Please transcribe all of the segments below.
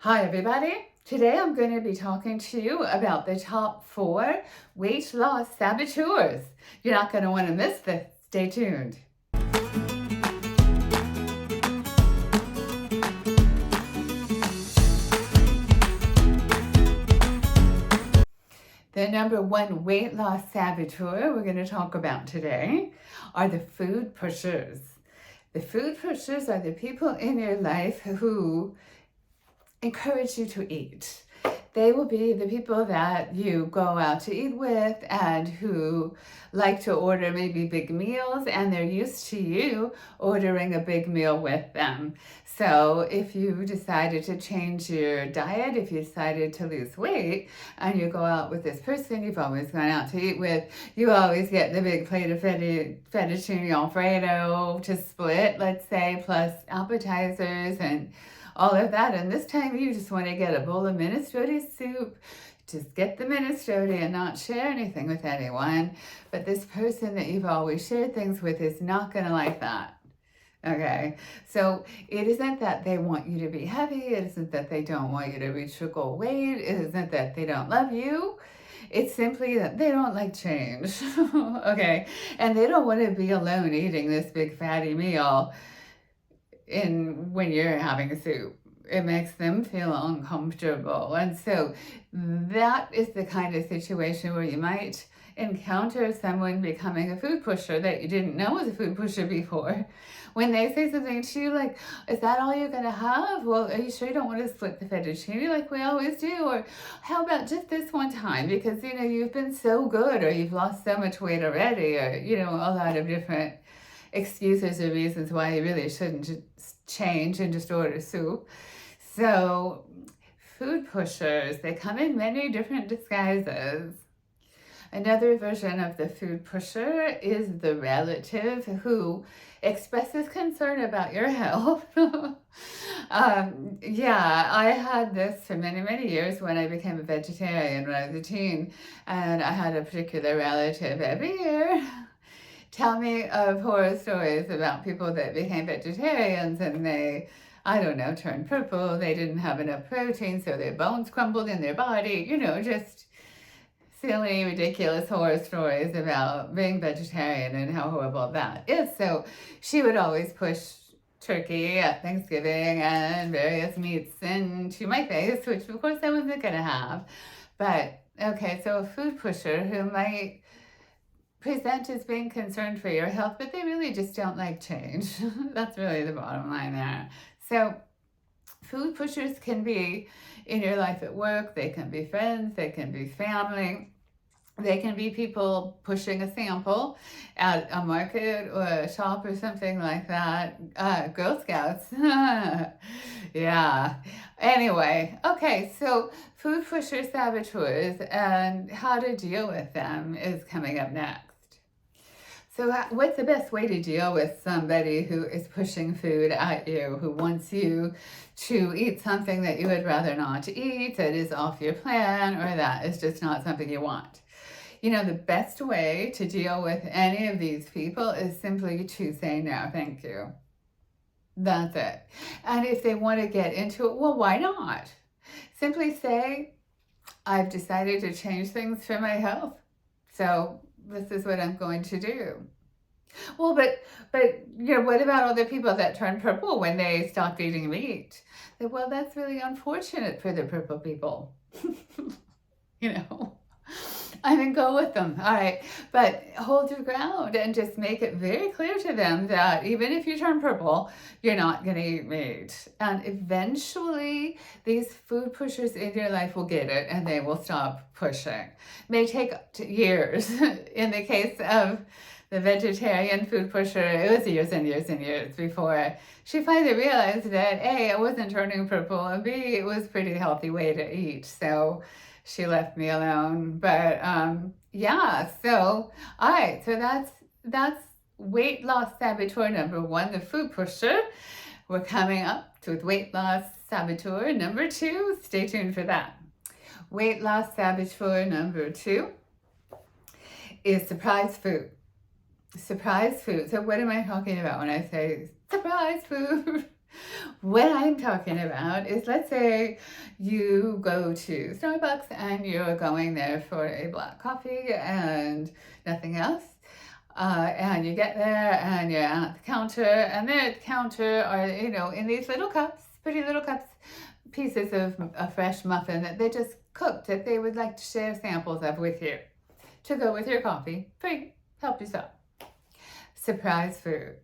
Hi everybody. Today I'm going to be talking to you about the top 4 weight loss saboteurs. You're not going to want to miss this. Stay tuned. The number 1 weight loss saboteur we're going to talk about today are the food pushers. The food pushers are the people in your life who encourage you to eat. They will be the people that you go out to eat with and who like to order maybe big meals, and they're used to you ordering a big meal with them. So if you decided to change your diet, if you decided to lose weight and you go out with this person you've always gone out to eat with, you always get the big plate of fettuccine alfredo to split, let's say, plus appetizers and all of that. And this time you just want to get a bowl of minestrone soup. Just get the minestrone and not share anything with anyone. But this person that you've always shared things with is not going to like that. Okay, so it isn't that they want you to be heavy. It isn't that they don't want you to reach your goal weight. It isn't that they don't love you. It's simply that they don't like change. Okay, and they don't want to be alone eating this big fatty meal when you're having a soup. It makes them feel uncomfortable. And so that is the kind of situation where you might encounter someone becoming a food pusher that you didn't know was a food pusher before. When they say something to you like, is that all you're gonna have? Well, are you sure you don't want to split the fettuccine like we always do? Or how about just this one time? Because, you've been so good, or you've lost so much weight already, or, a lot of different excuses or reasons why you really shouldn't change and just order soup. So food pushers, they come in many different disguises. Another version of the food pusher is the relative who expresses concern about your health. I had this for many, many years when I became a vegetarian when I was a teen, and I had a particular relative every year tell me of horror stories about people that became vegetarians and they, I don't know, turned purple. They didn't have enough protein, so their bones crumbled in their body. Just silly, ridiculous horror stories about being vegetarian and how horrible that is. So she would always push turkey at Thanksgiving and various meats into my face, which of course I wasn't going to have. But okay, so a food pusher who might present as being concerned for your health, but they really just don't like change. That's really the bottom line there. So food pushers can be in your life at work, they can be friends, they can be family, they can be people pushing a sample at a market or a shop or something like that. Girl Scouts. Yeah. Anyway, okay, so food pusher saboteurs and how to deal with them is coming up next. So what's the best way to deal with somebody who is pushing food at you, who wants you to eat something that you would rather not eat, that is off your plan, or that is just not something you want? The best way to deal with any of these people is simply to say no, thank you. That's it. And if they want to get into it, well, why not? Simply say, I've decided to change things for my health. So this is what I'm going to do. Well, but what about all the people that turn purple when they stopped eating meat? Well, that's really unfortunate for the purple people. I mean, go with them. All right. But hold your ground and just make it very clear to them that even if you turn purple, you're not going to eat meat. And eventually, these food pushers in your life will get it and they will stop pushing. It may take years. In the case of the vegetarian food pusher, it was years and years and years before she finally realized that A, I wasn't turning purple, and B, it was a pretty healthy way to eat. So she left me alone. But so all right, so that's weight loss saboteur number 1, the food pusher. We're coming up to weight loss saboteur number 2. Stay tuned for that. Weight loss saboteur number 2 is surprise food. Surprise food. So what am I talking about when I say surprise food? What I'm talking about is, let's say you go to Starbucks and you're going there for a black coffee and nothing else. And you get there and you're at the counter, and there at the counter are, in these little cups, pretty little cups, pieces of a fresh muffin that they just cooked that they would like to share samples of with you to go with your coffee. Free. Help yourself. Surprise food.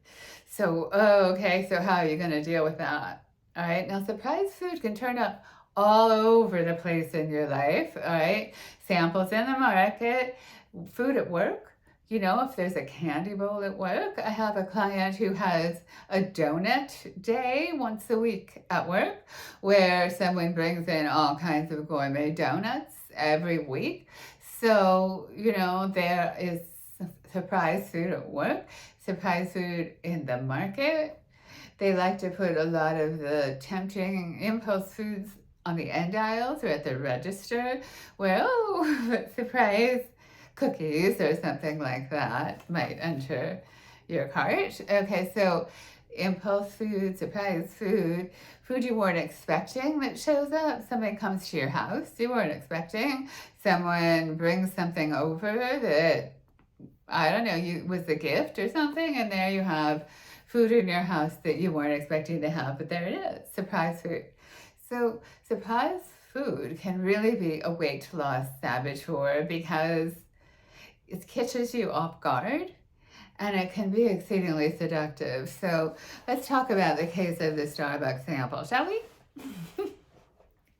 So, okay, so how are you going to deal with that? All right, now surprise food can turn up all over the place in your life. All right, samples in the market, food at work. If there's a candy bowl at work, I have a client who has a donut day once a week at work where someone brings in all kinds of gourmet donuts every week. So, there is surprise food at work, surprise food in the market. They like to put a lot of the tempting impulse foods on the end aisles or at the register where, surprise cookies or something like that might enter your cart. Okay, so impulse food, surprise food, food you weren't expecting that shows up. Somebody comes to your house you weren't expecting. Someone brings something over that, I don't know, was a gift or something, and there you have food in your house that you weren't expecting to have, but there it is, surprise food. So surprise food can really be a weight loss saboteur because it catches you off guard and it can be exceedingly seductive. So let's talk about the case of the Starbucks sample, shall we?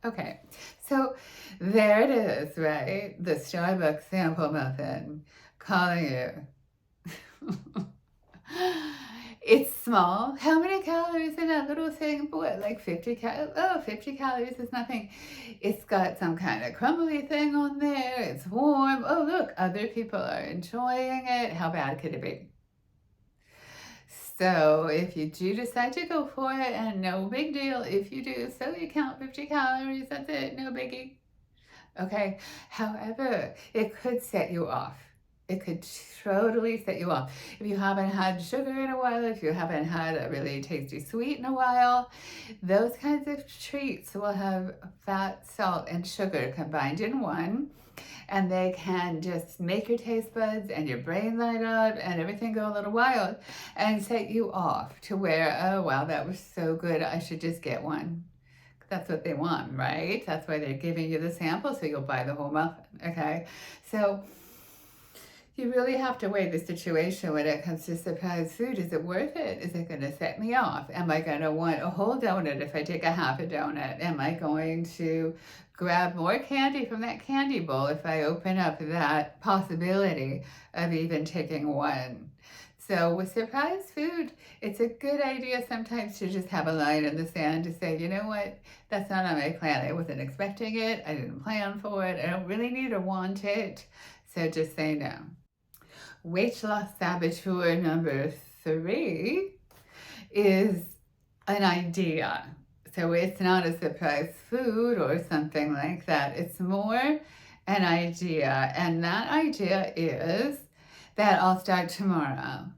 Okay, so there it is, right? The Starbucks sample muffin calling you. It's small. How many calories in that little thing? What, like 50 calories? Oh, 50 calories is nothing. It's got some kind of crumbly thing on there. It's warm. Oh, look, other people are enjoying it. How bad could it be? So if you do decide to go for it, and no big deal if you do, so you count 50 calories, that's it, no biggie. Okay, however, it could set you off. It could totally set you off. If you haven't had sugar in a while, if you haven't had a really tasty sweet in a while, those kinds of treats will have fat, salt, and sugar combined in one. And they can just make your taste buds and your brain light up and everything go a little wild and set you off to where, oh, wow, that was so good, I should just get one. That's what they want, right? That's why they're giving you the sample, so you'll buy the whole muffin, okay? So you really have to weigh the situation when it comes to surprise food. Is it worth it? Is it going to set me off? Am I going to want a whole donut if I take a half a donut? Am I going to grab more candy from that candy bowl if I open up that possibility of even taking one? So with surprise food, it's a good idea sometimes to just have a line in the sand to say, you know what, that's not on my plan. I wasn't expecting it. I didn't plan for it. I don't really need or want it. So just say no. Weight loss saboteur number 3 is an idea. So it's not a surprise food or something like that. It's more an idea. And that idea is that I'll start tomorrow,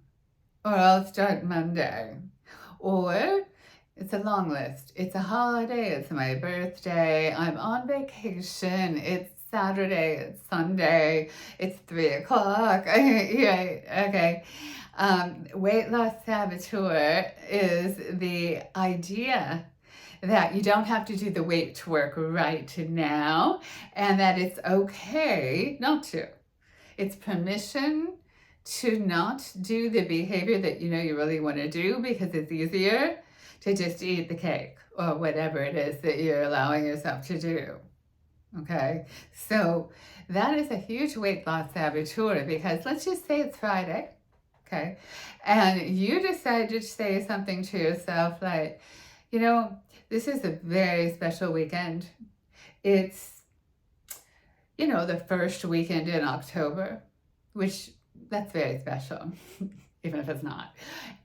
or I'll start Monday, or it's a long list. It's a holiday. It's my birthday. I'm on vacation. It's Saturday, it's Sunday, it's 3 o'clock. Okay. Weight loss saboteur is the idea that you don't have to do the weight work right now and that it's okay not to. It's permission to not do the behavior that you really want to do because it's easier to just eat the cake or whatever it is that you're allowing yourself to do. Okay, so that is a huge weight loss saboteur because let's just say it's Friday, okay, and you decide to say something to yourself like, this is a very special weekend. It's, the first weekend in October, which that's very special, even if it's not.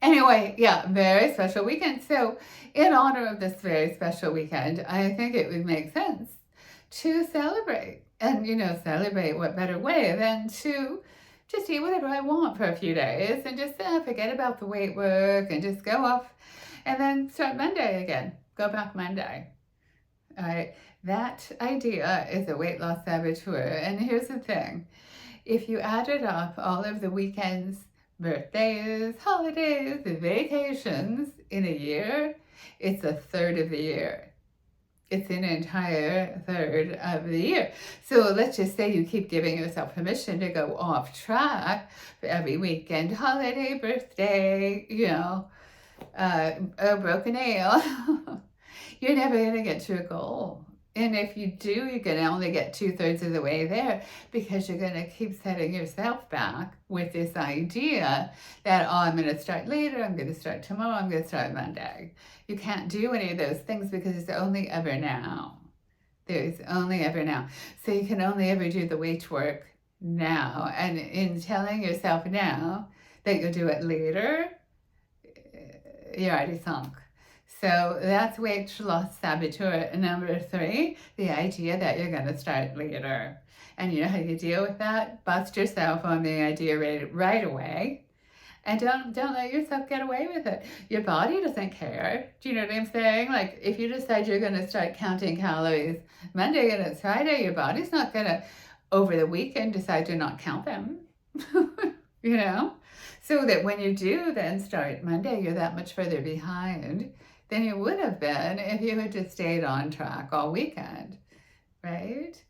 Anyway, yeah, very special weekend. So in honor of this very special weekend, I think it would make sense to celebrate. And, celebrate what better way than to just eat whatever I want for a few days and just forget about the weight work and just go off and then start Monday again. Go back Monday. All right. That idea is a weight loss saboteur. And here's the thing. If you added up all of the weekends, birthdays, holidays, vacations in a year, it's a third of the year. It's an entire third of the year. So let's just say you keep giving yourself permission to go off track for every weekend, holiday, birthday, a broken nail. You're never going to get to your goal. And if you do, you're going to only get 2/3 of the way there because you're going to keep setting yourself back with this idea that, oh, I'm going to start later, I'm going to start tomorrow, I'm going to start Monday. You can't do any of those things because it's only ever now. There's only ever now. So you can only ever do the weight work now. And in telling yourself now that you'll do it later, you're already sunk. So that's weight loss saboteur number 3, the idea that you're going to start later. And you know how you deal with that? Bust yourself on the idea right away. And don't let yourself get away with it. Your body doesn't care. Do you know what I'm saying? Like if you decide you're going to start counting calories Monday and it's Friday, your body's not going to, over the weekend, decide to not count them. So that when you do then start Monday, you're that much further behind than you would have been if you had just stayed on track all weekend, right?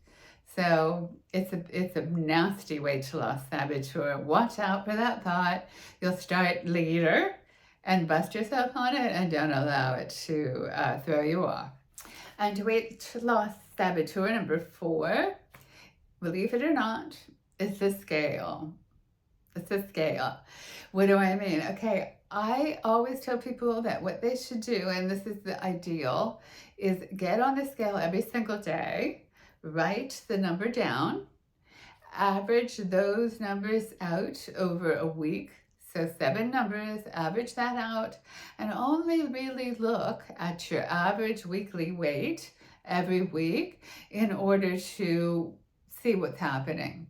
So it's a nasty weight loss saboteur. Watch out for that thought. You'll start later and bust yourself on it and don't allow it to throw you off. And weight loss saboteur number 4, believe it or not, is the scale. It's a scale. What do I mean? Okay, I always tell people that what they should do, and this is the ideal, is get on the scale every single day, write the number down, average those numbers out over a week. So 7 numbers, average that out, and only really look at your average weekly weight every week in order to see what's happening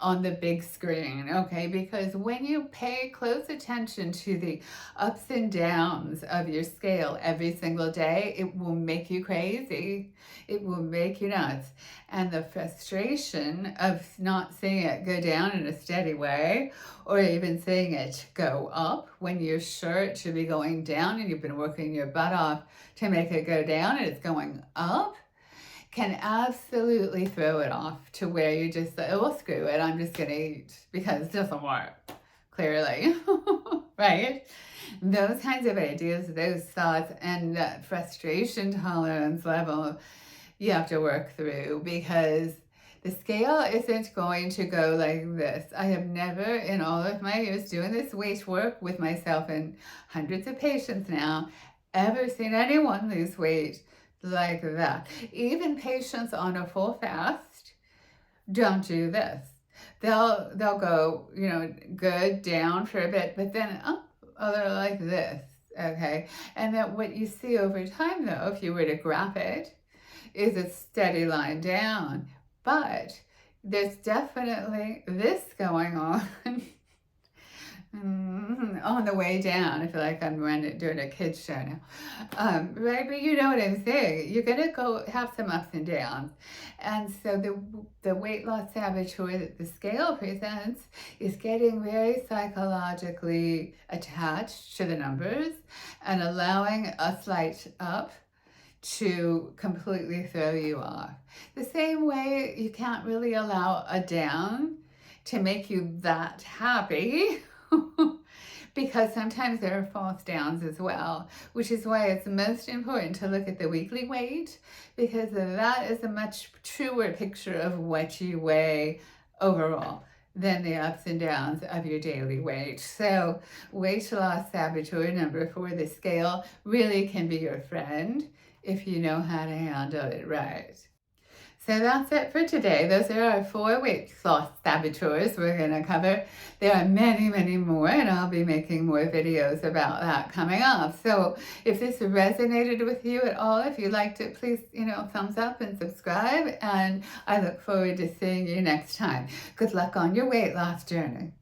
on the big screen, okay? Because when you pay close attention to the ups and downs of your scale every single day, it will make you crazy. It will make you nuts. And the frustration of not seeing it go down in a steady way, or even seeing it go up when you're sure it should be going down and you've been working your butt off to make it go down and it's going up, can absolutely throw it off to where you just say, oh, screw it, I'm just going to eat because it doesn't work, clearly, right? Those kinds of ideas, those thoughts, and that frustration tolerance level you have to work through because the scale isn't going to go like this. I have never, in all of my years doing this weight work with myself and hundreds of patients now, ever seen anyone lose weight like that. Even patients on a full fast don't do this. They'll go, good down for a bit, but then up, they're like this, okay? And then what you see over time, though, if you were to graph it, is a steady line down. But there's definitely this going on on the way down. I feel like I'm doing a kid's show now. Right, but you know what I'm saying. You're going to go have some ups and downs. And so the weight loss saboteur that the scale presents is getting very psychologically attached to the numbers and allowing a slight up to completely throw you off. The same way you can't really allow a down to make you that happy because sometimes there are false downs as well, which is why it's most important to look at the weekly weight, because that is a much truer picture of what you weigh overall than the ups and downs of your daily weight. So weight loss saboteur number 4, the scale, really can be your friend if you know how to handle it right. So that's it for today. Those are our 4 weight loss saboteurs we're going to cover. There are many, many more, and I'll be making more videos about that coming up. So if this resonated with you at all, if you liked it, please, thumbs up and subscribe. And I look forward to seeing you next time. Good luck on your weight loss journey.